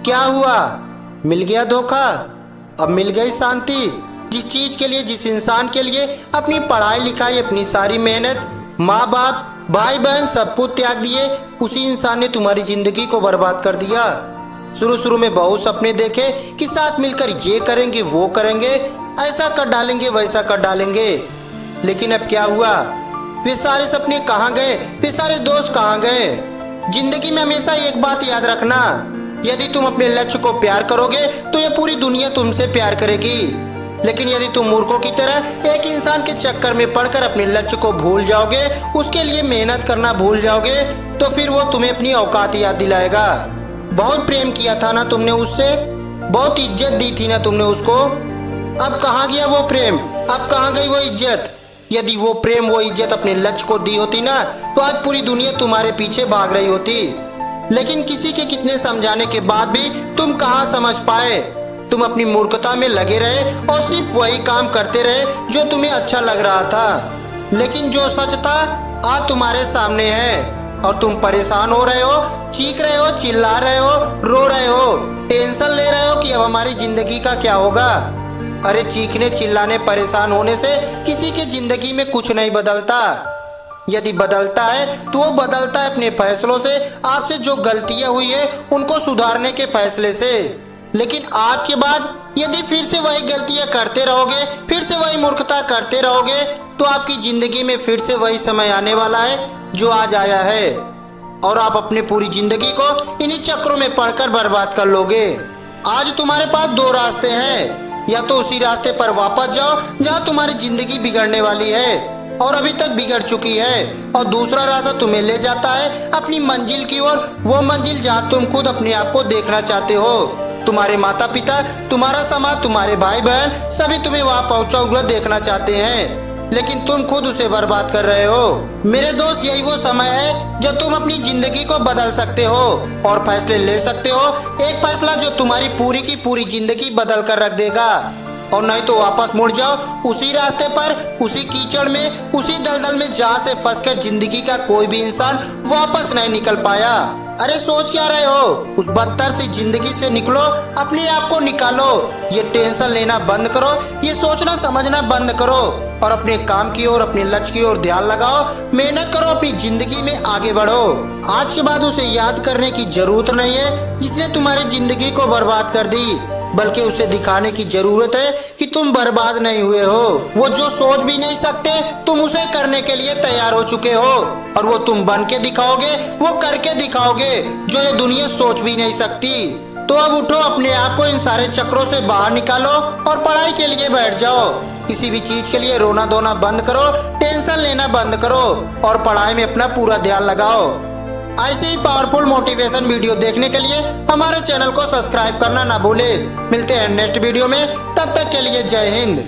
क्या हुआ? मिल गया धोखा? अब मिल गई शांति? जिस चीज के लिए, जिस इंसान के लिए अपनी पढ़ाई लिखाई, अपनी सारी मेहनत, माँ बाप, भाई बहन सब कुछ त्याग दिए, उसी इंसान ने तुम्हारी जिंदगी को बर्बाद कर दिया। शुरू में बहुत सपने देखे कि साथ मिलकर ये करेंगे, वो करेंगे, ऐसा कर डालेंगे, वैसा कर डालेंगे, लेकिन अब क्या हुआ? वे सारे सपने कहाँ गए? वे सारे दोस्त कहाँ गए? जिंदगी में हमेशा एक बात याद रखना, यदि तुम अपने लक्ष्य को प्यार करोगे तो ये पूरी दुनिया तुमसे प्यार करेगी। लेकिन यदि तुम मूर्खों की तरह एक इंसान के चक्कर में पड़कर अपने लक्ष्य को भूल जाओगे, उसके लिए मेहनत करना भूल जाओगे, तो फिर वो तुम्हें अपनी औकात याद दिलाएगा। बहुत प्रेम किया था ना तुमने उससे, बहुत इज्जत दी थी ना तुमने उसको, अब कहाँ गया वो प्रेम? अब कहाँ गई वो इज्जत? यदि वो प्रेम, वो इज्जत अपने लक्ष्य को दी होती ना, तो आज पूरी दुनिया तुम्हारे पीछे भाग रही होती। लेकिन किसी के कितने समझाने के बाद भी तुम कहाँ समझ पाए? तुम अपनी मूर्खता में लगे रहे और सिर्फ वही काम करते रहे जो तुम्हें अच्छा लग रहा था। लेकिन जो सच था आज तुम्हारे सामने है और तुम परेशान हो रहे हो, चीख रहे हो, चिल्ला रहे हो, रो रहे हो, टेंशन ले रहे हो कि अब हमारी जिंदगी का क्या होगा। अरे चीखने, चिल्लाने, परेशान होने से किसी की जिंदगी में कुछ नहीं बदलता। यदि बदलता है तो वो बदलता है अपने फैसलों से, आपसे जो गलतियां हुई है उनको सुधारने के फैसले से। लेकिन आज के बाद यदि फिर से वही गलतियां करते रहोगे, फिर से वही मूर्खता करते रहोगे, तो आपकी जिंदगी में फिर से वही समय आने वाला है जो आज आया है, और आप अपनी पूरी जिंदगी को इन्हीं चक्रों में पड़कर बर्बाद कर लोगे। आज तुम्हारे पास दो रास्ते हैं, या तो उसी रास्ते पर वापस जाओ जहाँ तुम्हारी जिंदगी बिगड़ने वाली है और अभी तक बिगड़ चुकी है, और दूसरा रास्ता तुम्हें ले जाता है अपनी मंजिल की ओर, वो मंजिल जहाँ तुम खुद अपने आप को देखना चाहते हो। तुम्हारे माता पिता, तुम्हारा समाज, तुम्हारे भाई बहन सभी तुम्हें वहाँ पहुँचा हुआ देखना चाहते हैं, लेकिन तुम खुद उसे बर्बाद कर रहे हो। मेरे दोस्त, यही वो समय है जब तुम अपनी जिंदगी को बदल सकते हो और फैसले ले सकते हो, एक फैसला जो तुम्हारी पूरी की पूरी जिंदगी बदल कर रख देगा। और नहीं तो वापस मुड़ जाओ उसी रास्ते पर, उसी कीचड़ में, उसी दलदल में जहाँ से फंसकर जिंदगी का कोई भी इंसान वापस नहीं निकल पाया। अरे सोच क्या रहे हो? उस बदतर सी जिंदगी से निकलो, अपने आप को निकालो, ये टेंशन लेना बंद करो, ये सोचना समझना बंद करो और अपने काम की ओर, अपने लक्ष्य की ओर ध्यान लगाओ, मेहनत करो, अपनी जिंदगी में आगे बढ़ो। आज के बाद उसे याद करने की जरूरत नहीं है जिसने तुम्हारी जिंदगी को बर्बाद कर दी, बल्कि उसे दिखाने की जरूरत है कि तुम बर्बाद नहीं हुए हो। वो जो सोच भी नहीं सकते तुम उसे करने के लिए तैयार हो चुके हो, और वो तुम बन के दिखाओगे, वो करके दिखाओगे जो ये दुनिया सोच भी नहीं सकती। तो अब उठो, अपने आप को इन सारे चक्रों से बाहर निकालो और पढ़ाई के लिए बैठ जाओ। किसी भी चीज के लिए रोना धोना बंद करो, टेंशन लेना बंद करो और पढ़ाई में अपना पूरा ध्यान लगाओ। ऐसे ही पावरफुल मोटिवेशन वीडियो देखने के लिए हमारे चैनल को सब्सक्राइब करना ना भूले। मिलते हैं नेक्स्ट वीडियो में, तब तक के लिए जय हिंद।